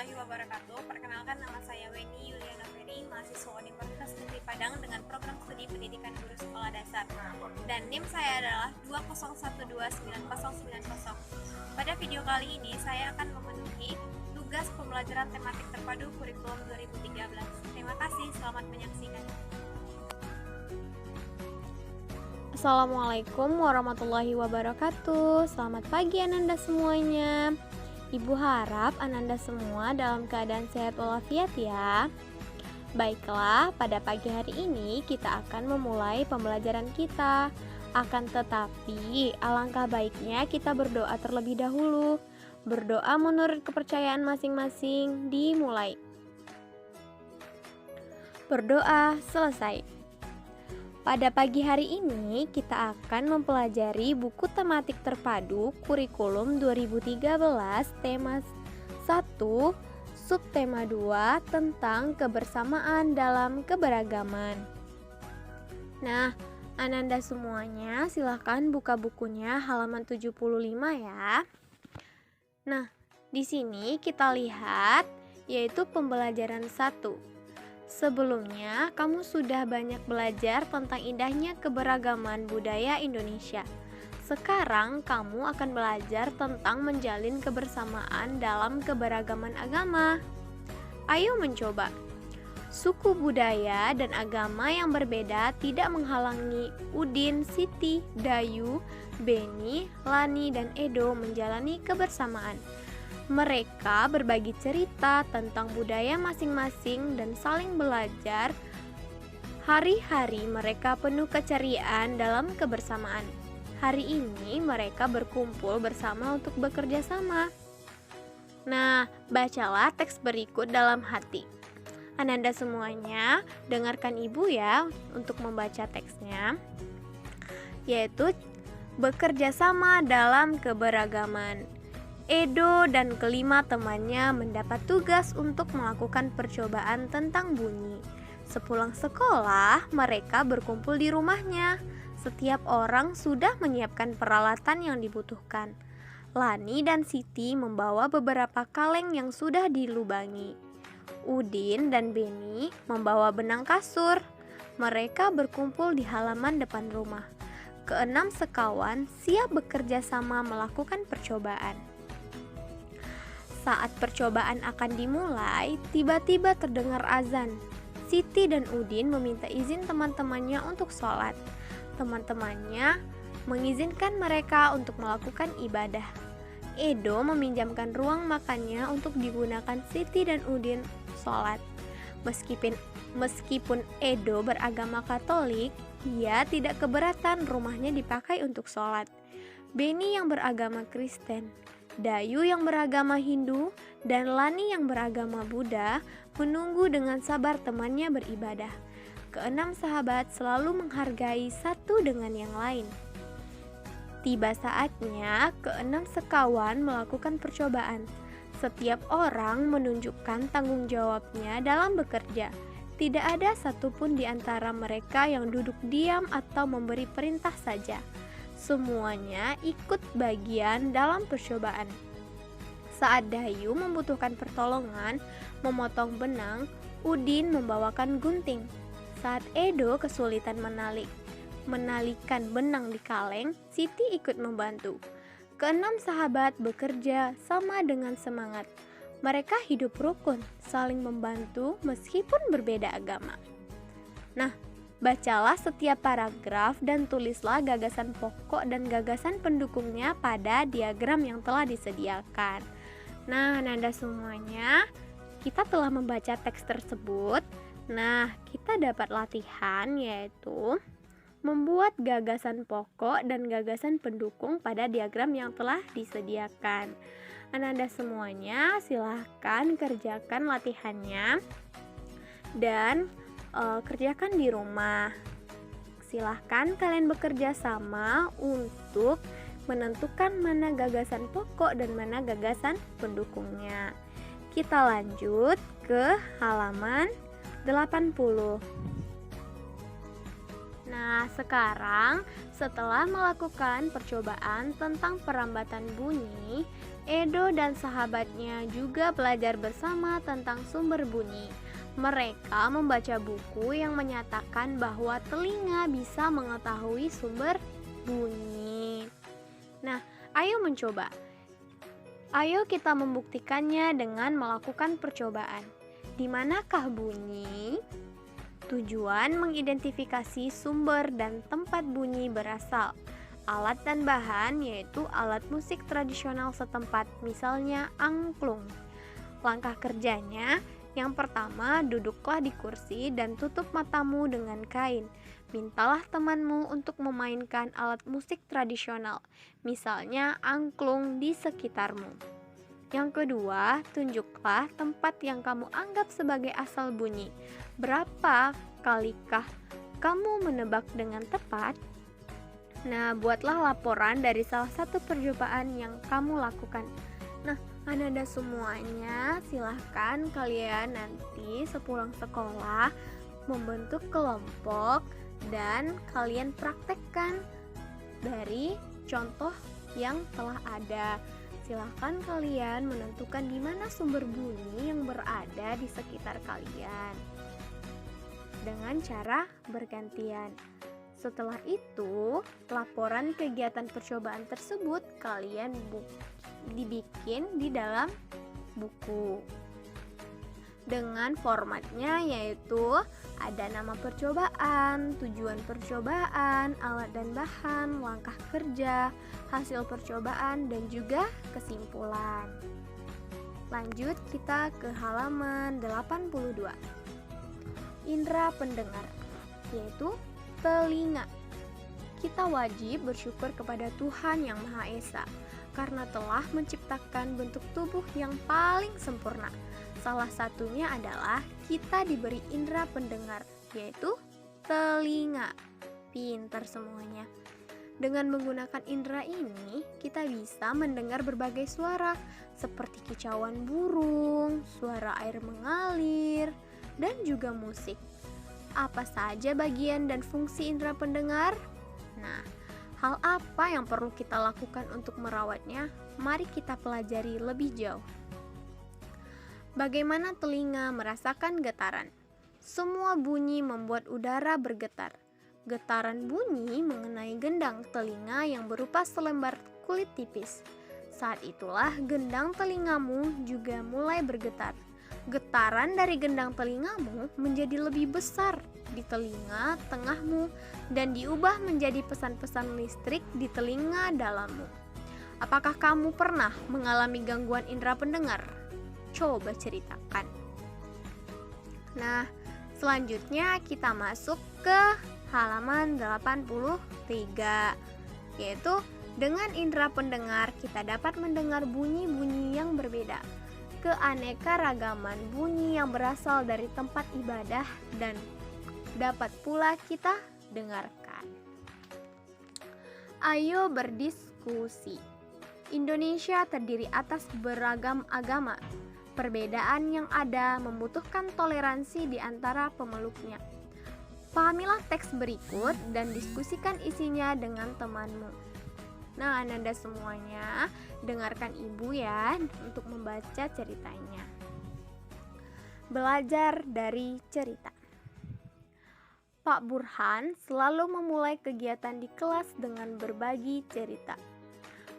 warahmatullahi wabarakatuh. Perkenalkan, nama saya Weni Yuliana Ferry, mahasiswa Universitas Negeri Padang dengan program studi pendidikan guru sekolah dasar. Dan NIM saya adalah 201299090. Pada video kali ini saya akan memenuhi tugas pembelajaran tematik terpadu kurikulum 2013. Terima kasih, selamat menyaksikan. Assalamualaikum warahmatullahi wabarakatuh. Selamat pagi Ananda semuanya. Ibu harap Ananda semua dalam keadaan sehat walafiat ya. Baiklah, pada pagi hari ini kita akan memulai pembelajaran kita. Akan tetapi, alangkah baiknya kita berdoa terlebih dahulu. Berdoa menurut kepercayaan masing-masing dimulai. Berdoa selesai. Pada pagi hari ini kita akan mempelajari buku tematik terpadu kurikulum 2013 tema 1 subtema 2 tentang kebersamaan dalam keberagaman. Nah, Ananda semuanya silahkan buka bukunya halaman 75 ya. Nah, di sini kita lihat yaitu pembelajaran 1. Sebelumnya, kamu sudah banyak belajar tentang indahnya keberagaman budaya Indonesia. Sekarang, kamu akan belajar tentang menjalin kebersamaan dalam keberagaman agama. Ayo mencoba. Suku budaya dan agama yang berbeda tidak menghalangi Udin, Siti, Dayu, Beni, Lani, dan Edo menjalani kebersamaan. Mereka berbagi cerita tentang budaya masing-masing dan saling belajar. Hari-hari mereka penuh keceriaan dalam kebersamaan. Hari ini mereka berkumpul bersama untuk bekerja sama. Nah, bacalah teks berikut dalam hati. Ananda semuanya, dengarkan ibu ya untuk membaca teksnya. Yaitu bekerja sama dalam keberagaman. Edo dan kelima temannya mendapat tugas untuk melakukan percobaan tentang bunyi. Sepulang sekolah, mereka berkumpul di rumahnya. Setiap orang sudah menyiapkan peralatan yang dibutuhkan. Lani dan Siti membawa beberapa kaleng yang sudah dilubangi. Udin dan Beni membawa benang kasur. Mereka berkumpul di halaman depan rumah. Keenam sekawan siap bekerja sama melakukan percobaan. Saat percobaan akan dimulai, tiba-tiba terdengar azan. Siti dan Udin meminta izin teman-temannya untuk sholat. Teman-temannya mengizinkan mereka untuk melakukan ibadah. Edo meminjamkan ruang makannya untuk digunakan Siti dan Udin sholat. Meskipun Edo beragama Katolik, ia tidak keberatan rumahnya dipakai untuk sholat. Beni yang beragama Kristen, Dayu yang beragama Hindu, dan Lani yang beragama Buddha menunggu dengan sabar temannya beribadah. Keenam sahabat selalu menghargai satu dengan yang lain. Tiba saatnya keenam sekawan melakukan percobaan. Setiap orang menunjukkan tanggung jawabnya dalam bekerja. Tidak ada satupun di antara mereka yang duduk diam atau memberi perintah saja. Semuanya ikut bagian dalam percobaan. Saat Dayu membutuhkan pertolongan memotong benang, Udin membawakan gunting. Saat Edo kesulitan menalikan benang di kaleng, Siti ikut membantu. Keenam sahabat bekerja sama dengan semangat. Mereka hidup rukun, saling membantu meskipun berbeda agama. Nah, bacalah setiap paragraf dan tulislah gagasan pokok dan gagasan pendukungnya pada diagram yang telah disediakan. Nah, Ananda semuanya, kita telah membaca teks tersebut. Nah, kita dapat latihan yaitu membuat gagasan pokok dan gagasan pendukung pada diagram yang telah disediakan. Ananda semuanya, silahkan kerjakan latihannya dan kerjakan di rumah. Silahkan kalian bekerja sama untuk menentukan mana gagasan pokok dan mana gagasan pendukungnya. Kita lanjut ke halaman 80. Nah, sekarang setelah melakukan percobaan tentang perambatan bunyi, Edo dan sahabatnya juga belajar bersama tentang sumber bunyi. Mereka membaca buku yang menyatakan bahwa telinga bisa mengetahui sumber bunyi. Nah, ayo mencoba. Ayo kita membuktikannya dengan melakukan percobaan. Di manakah bunyi? Tujuan mengidentifikasi sumber dan tempat bunyi berasal. Alat dan bahan yaitu alat musik tradisional setempat, misalnya angklung. Langkah kerjanya, yang pertama duduklah di kursi dan tutup matamu dengan kain. Mintalah temanmu untuk memainkan alat musik tradisional, misalnya angklung di sekitarmu. Yang kedua, tunjuklah tempat yang kamu anggap sebagai asal bunyi. Berapa kalikah kamu menebak dengan tepat? Nah, buatlah laporan dari salah satu percobaan yang kamu lakukan. Nah, Ananda semuanya, silahkan kalian nanti sepulang sekolah membentuk kelompok dan kalian praktekkan dari contoh yang telah ada. Silahkan kalian menentukan di mana sumber bunyi yang berada di sekitar kalian dengan cara bergantian. Setelah itu, laporan kegiatan percobaan tersebut kalian dibikin di dalam buku dengan formatnya, yaitu ada nama percobaan, tujuan percobaan, alat dan bahan, langkah kerja, hasil percobaan, dan juga kesimpulan. Lanjut kita ke halaman 82. Indra pendengar, yaitu telinga. Kita wajib bersyukur kepada Tuhan Yang Maha Esa karena telah menciptakan bentuk tubuh yang paling sempurna. Salah satunya adalah kita diberi indera pendengar, yaitu telinga. Pintar semuanya. Dengan menggunakan indera ini, kita bisa mendengar berbagai suara seperti kicauan burung, suara air mengalir, dan juga musik. Apa saja bagian dan fungsi indera pendengar? Nah, hal apa yang perlu kita lakukan untuk merawatnya? Mari kita pelajari lebih jauh. Bagaimana telinga merasakan getaran? Semua bunyi membuat udara bergetar. Getaran bunyi mengenai gendang telinga yang berupa selembar kulit tipis. Saat itulah gendang telingamu juga mulai bergetar. Getaran dari gendang telingamu menjadi lebih besar di telinga tengahmu dan diubah menjadi pesan-pesan listrik di telinga dalammu. Apakah kamu pernah mengalami gangguan indera pendengar? Coba ceritakan. Nah, selanjutnya kita masuk ke halaman 83, yaitu dengan indera pendengar kita dapat mendengar bunyi-bunyi yang berbeda. Keanekaragaman bunyi yang berasal dari tempat ibadah dan dapat pula kita dengarkan. Ayo berdiskusi. Indonesia terdiri atas beragam agama. Perbedaan yang ada membutuhkan toleransi di antara pemeluknya. Pahamilah teks berikut dan diskusikan isinya dengan temanmu. Nah, Ananda semuanya, dengarkan ibu ya untuk membaca ceritanya. Belajar dari cerita. Pak Burhan selalu memulai kegiatan di kelas dengan berbagi cerita.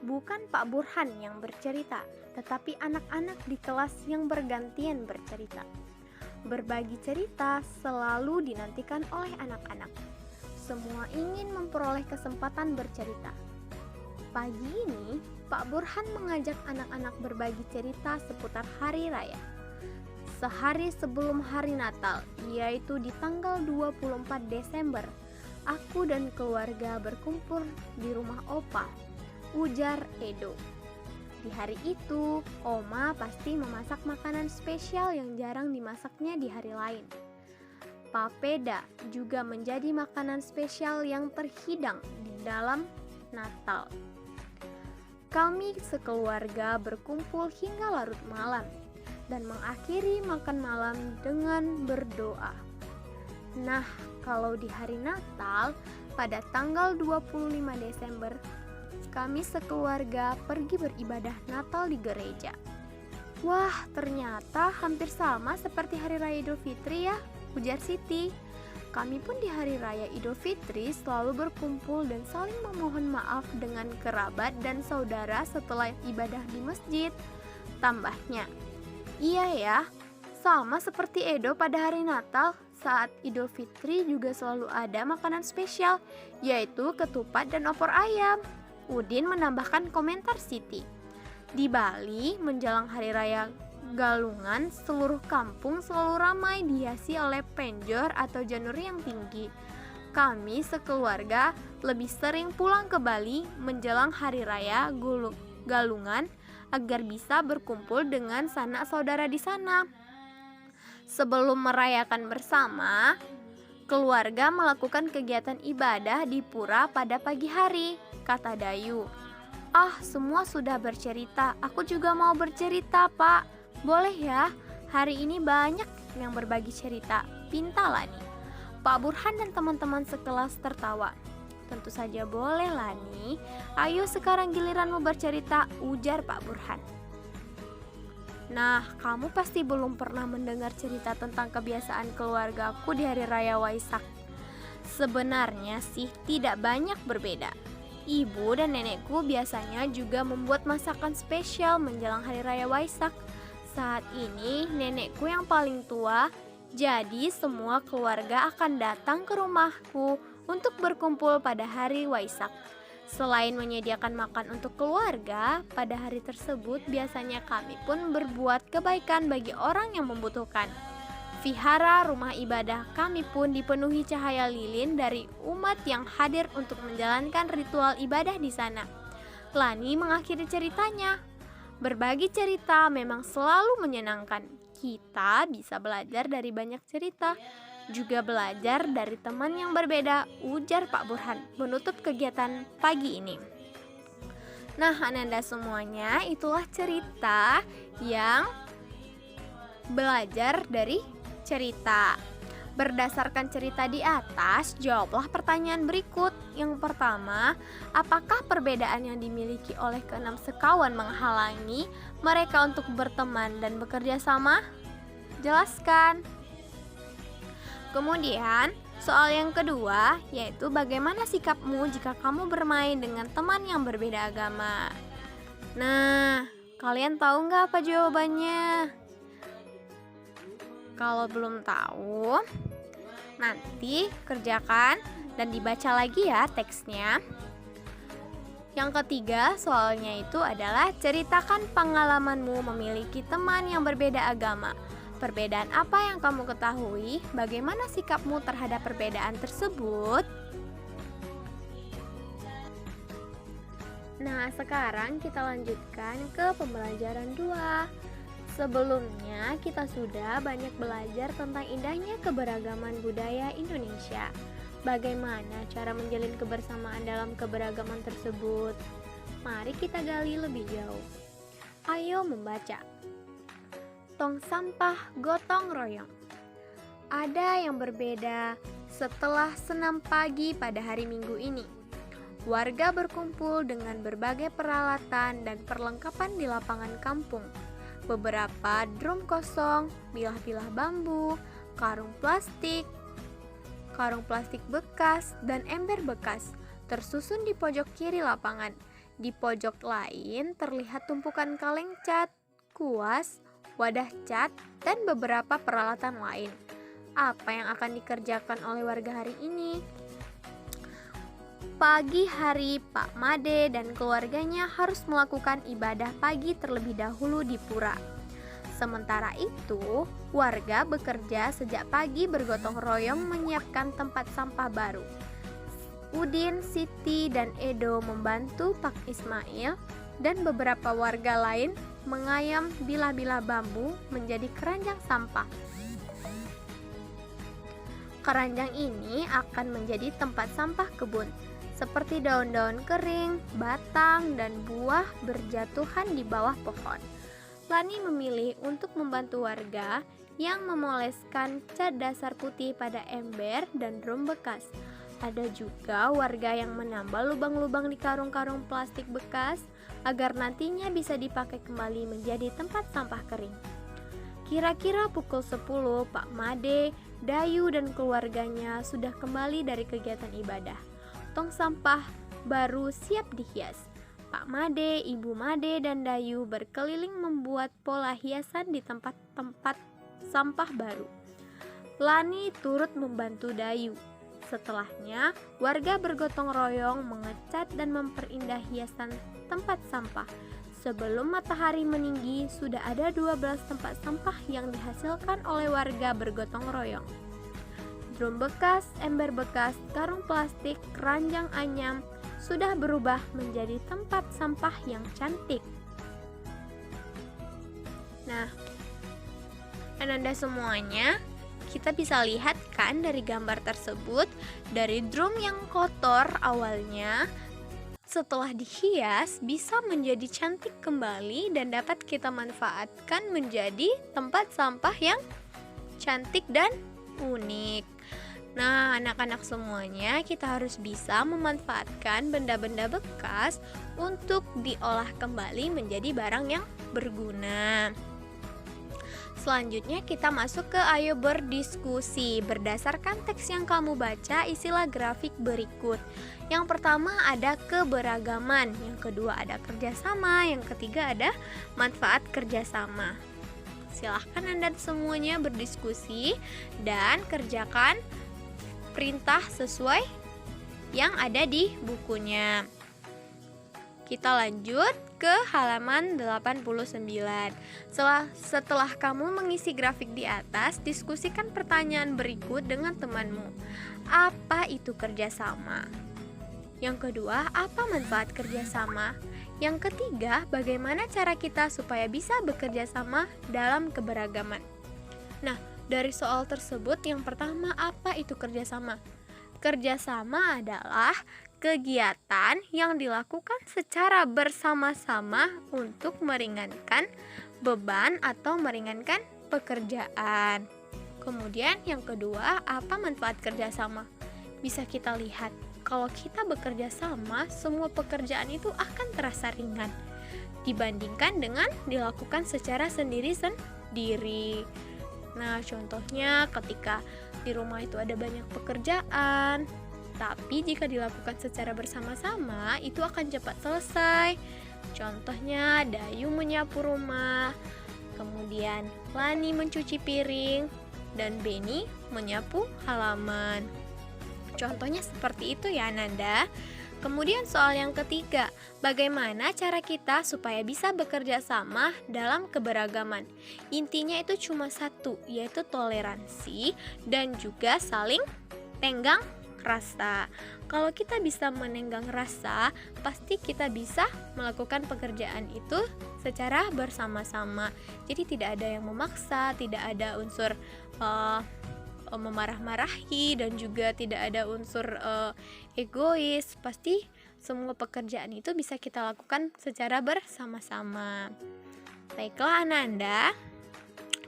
Bukan Pak Burhan yang bercerita, tetapi anak-anak di kelas yang bergantian bercerita. Berbagi cerita selalu dinantikan oleh anak-anak. Semua ingin memperoleh kesempatan bercerita. Pagi ini, Pak Burhan mengajak anak-anak berbagi cerita seputar hari raya. Sehari sebelum hari Natal, yaitu di tanggal 24 Desember, aku dan keluarga berkumpul di rumah Opa, ujar Edo. Di hari itu, Oma pasti memasak makanan spesial yang jarang dimasaknya di hari lain. Papeda juga menjadi makanan spesial yang terhidang di dalam Natal. Kami sekeluarga berkumpul hingga larut malam dan mengakhiri makan malam dengan berdoa. Nah, kalau di hari Natal, pada tanggal 25 Desember, kami sekeluarga pergi beribadah Natal di gereja. Wah, ternyata hampir sama seperti Hari Raya Idul Fitri ya, ujar Siti. Kami pun di Hari Raya Idul Fitri selalu berkumpul dan saling memohon maaf dengan kerabat dan saudara setelah ibadah di masjid. Tambahnya, iya ya, sama seperti Edo pada hari Natal, saat Idul Fitri juga selalu ada makanan spesial, yaitu ketupat dan opor ayam. Udin menambahkan komentar Siti. Di Bali, menjelang Hari Raya Galungan, seluruh kampung selalu ramai dihiasi oleh penjor atau janur yang tinggi. Kami sekeluarga lebih sering pulang ke Bali menjelang Hari Raya Galungan agar bisa berkumpul dengan sanak saudara di sana. Sebelum merayakan bersama, keluarga melakukan kegiatan ibadah di pura pada pagi hari, kata Dayu. Ah, semua sudah bercerita, aku juga mau bercerita, Pak. Boleh ya, hari ini banyak yang berbagi cerita, pinta Lani. Pak Burhan dan teman-teman sekelas tertawa. Tentu saja boleh Lani, ayo sekarang giliranmu bercerita, ujar Pak Burhan. Nah, kamu pasti belum pernah mendengar cerita tentang kebiasaan keluargaku di Hari Raya Waisak. Sebenarnya sih tidak banyak berbeda. Ibu dan nenekku biasanya juga membuat masakan spesial menjelang Hari Raya Waisak. Saat ini nenekku yang paling tua, jadi semua keluarga akan datang ke rumahku untuk berkumpul pada hari Waisak. Selain menyediakan makan untuk keluarga, pada hari tersebut biasanya kami pun berbuat kebaikan bagi orang yang membutuhkan. Vihara rumah ibadah kami pun dipenuhi cahaya lilin dari umat yang hadir untuk menjalankan ritual ibadah di sana. Lani mengakhiri ceritanya. Berbagi cerita memang selalu menyenangkan. Kita bisa belajar dari banyak cerita, juga belajar dari teman yang berbeda, ujar Pak Burhan menutup kegiatan pagi ini. Nah, Ananda semuanya, itulah cerita yang belajar dari cerita. Berdasarkan cerita di atas, jawablah pertanyaan berikut. Yang pertama, apakah perbedaan yang dimiliki oleh keenam sekawan menghalangi mereka untuk berteman dan bekerja sama? Jelaskan. Kemudian, soal yang kedua, yaitu bagaimana sikapmu jika kamu bermain dengan teman yang berbeda agama. Nah, kalian tahu nggak apa jawabannya? Kalau belum tahu, nanti kerjakan dan dibaca lagi ya teksnya. Yang ketiga, soalnya itu adalah ceritakan pengalamanmu memiliki teman yang berbeda agama. Perbedaan apa yang kamu ketahui? Bagaimana sikapmu terhadap perbedaan tersebut? Nah, sekarang kita lanjutkan ke pembelajaran 2. Sebelumnya, kita sudah banyak belajar tentang indahnya keberagaman budaya Indonesia. Bagaimana cara menjalin kebersamaan dalam keberagaman tersebut? Mari kita gali lebih jauh. Ayo membaca. Tong sampah gotong royong. Ada yang berbeda setelah senam pagi pada hari Minggu ini. Warga berkumpul dengan berbagai peralatan dan perlengkapan di lapangan kampung. Beberapa drum kosong, bilah-bilah bambu, karung plastik bekas, dan ember bekas tersusun di pojok kiri lapangan. Di pojok lain terlihat tumpukan kaleng cat, kuas, wadah cat, dan beberapa peralatan lain. Apa yang akan dikerjakan oleh warga hari ini? Pagi hari, Pak Made dan keluarganya harus melakukan ibadah pagi terlebih dahulu di pura. Sementara itu, warga bekerja sejak pagi bergotong royong menyiapkan tempat sampah baru. Udin, Siti, dan Edo membantu Pak Ismail dan beberapa warga lain mengayam bilah-bilah bambu menjadi keranjang sampah. Keranjang ini akan menjadi tempat sampah kebun, seperti daun-daun kering, batang, dan buah berjatuhan di bawah pohon. Lani memilih untuk membantu warga yang memoleskan cat dasar putih pada ember dan drum bekas. Ada juga warga yang menambal lubang-lubang di karung-karung plastik bekas agar nantinya bisa dipakai kembali menjadi tempat sampah kering. Kira-kira pukul 10, Pak Made, Dayu dan keluarganya sudah kembali dari kegiatan ibadah. Tong sampah baru siap dihias. Pak Made, Ibu Made, dan Dayu berkeliling membuat pola hiasan di tempat-tempat sampah baru. Lani turut membantu Dayu. Setelahnya, warga bergotong royong mengecat dan memperindah hiasan tempat sampah. Sebelum matahari meninggi, sudah ada 12 tempat sampah yang dihasilkan oleh warga bergotong royong. Drum bekas, ember bekas, karung plastik, keranjang anyam sudah berubah menjadi tempat sampah yang cantik. Nah, Ananda semuanya, kita bisa lihat kan dari gambar tersebut, dari drum yang kotor awalnya, setelah dihias bisa menjadi cantik kembali dan dapat kita manfaatkan menjadi tempat sampah yang cantik dan unik. Nah, anak-anak semuanya, kita harus bisa memanfaatkan benda-benda bekas untuk diolah kembali menjadi barang yang berguna. Selanjutnya kita masuk ke ayo berdiskusi. Berdasarkan teks yang kamu baca, isilah grafik berikut. Yang pertama ada keberagaman, yang kedua ada kerjasama, yang ketiga ada manfaat kerjasama. Silahkan Anda semuanya berdiskusi dan kerjakan perintah sesuai yang ada di bukunya. Kita lanjut ke halaman 89. Setelah kamu mengisi grafik di atas, diskusikan pertanyaan berikut dengan temanmu. Apa itu kerjasama? Yang kedua, apa manfaat kerjasama? Yang ketiga, bagaimana cara kita supaya bisa bekerja sama dalam keberagaman? Nah, dari soal tersebut, yang pertama, apa itu kerjasama? Kerjasama adalah kegiatan yang dilakukan secara bersama-sama untuk meringankan beban atau meringankan pekerjaan. Kemudian yang kedua, apa manfaat kerjasama? Bisa kita lihat, kalau kita bekerja sama, semua pekerjaan itu akan terasa ringan dibandingkan dengan dilakukan secara sendiri-sendiri. Nah, contohnya ketika di rumah itu ada banyak pekerjaan, tapi jika dilakukan secara bersama-sama, itu akan cepat selesai. Contohnya, Dayu menyapu rumah, kemudian Lani mencuci piring, dan Beni menyapu halaman. Contohnya seperti itu ya, Ananda. Kemudian soal yang ketiga, bagaimana cara kita supaya bisa bekerja sama dalam keberagaman? Intinya itu cuma satu, yaitu toleransi dan juga saling tenggang rasa. Kalau kita bisa menenggang rasa, pasti kita bisa melakukan pekerjaan itu secara bersama-sama. Jadi tidak ada yang memaksa, tidak ada unsur memarah-marahi, dan juga tidak ada unsur egois. Pasti semua pekerjaan itu bisa kita lakukan secara bersama-sama. Baiklah Ananda,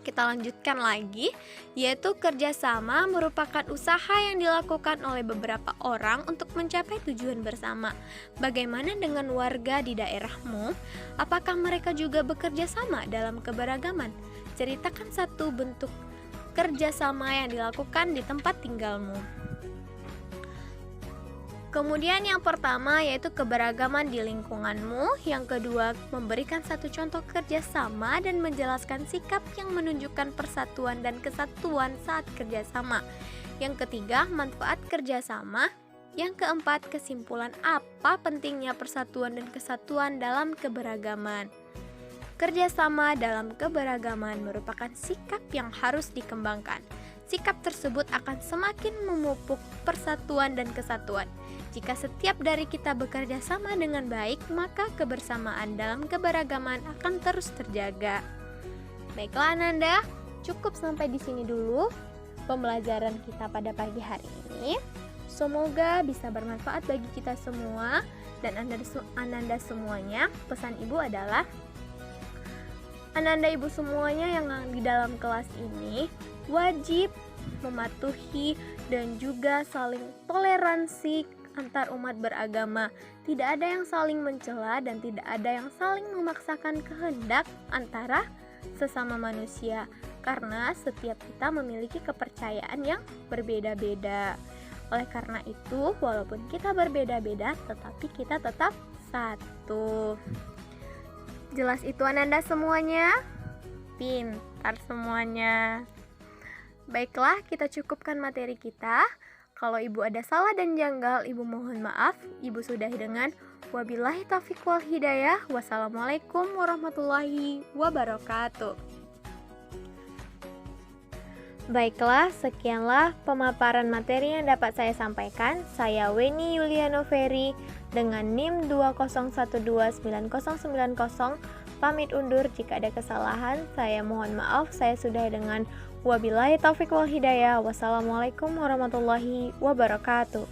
kita lanjutkan lagi, yaitu kerjasama merupakan usaha yang dilakukan oleh beberapa orang untuk mencapai tujuan bersama. Bagaimana dengan warga di daerahmu? Apakah mereka juga bekerja sama dalam keberagaman? Ceritakan satu bentuk kerjasama yang dilakukan di tempat tinggalmu. Kemudian yang pertama yaitu keberagaman di lingkunganmu. Yang kedua, memberikan satu contoh kerjasama dan menjelaskan sikap yang menunjukkan persatuan dan kesatuan saat kerjasama. Yang ketiga, manfaat kerjasama. Yang keempat, kesimpulan apa pentingnya persatuan dan kesatuan dalam keberagaman. Kerjasama dalam keberagaman merupakan sikap yang harus dikembangkan. Sikap tersebut akan semakin memupuk persatuan dan kesatuan. Jika setiap dari kita bekerja sama dengan baik, maka kebersamaan dalam keberagaman akan terus terjaga. Baiklah Ananda, cukup sampai di sini dulu pembelajaran kita pada pagi hari ini. Semoga bisa bermanfaat bagi kita semua dan Ananda semuanya. Pesan Ibu adalah Ananda ibu semuanya yang di dalam kelas ini wajib mematuhi dan juga saling toleransi antar umat beragama. Tidak ada yang saling mencela dan tidak ada yang saling memaksakan kehendak antara sesama manusia, karena setiap kita memiliki kepercayaan yang berbeda-beda. Oleh karena itu, walaupun kita berbeda-beda, tetapi kita tetap satu. Jelas itu Ananda semuanya? Pintar semuanya. Baiklah, kita cukupkan materi kita. Kalau ibu ada salah dan janggal, ibu mohon maaf. Ibu sudahi dengan wabillahi taufiq wal hidayah. Wassalamualaikum warahmatullahi wabarakatuh. Baiklah, sekianlah pemaparan materi yang dapat saya sampaikan. Saya Weni Yuliano Ferry dengan NIM 201299090. Pamit undur, jika ada kesalahan saya mohon maaf. Saya sudahi dengan wabillahi taufiq wal hidayah. Wassalamualaikum warahmatullahi wabarakatuh.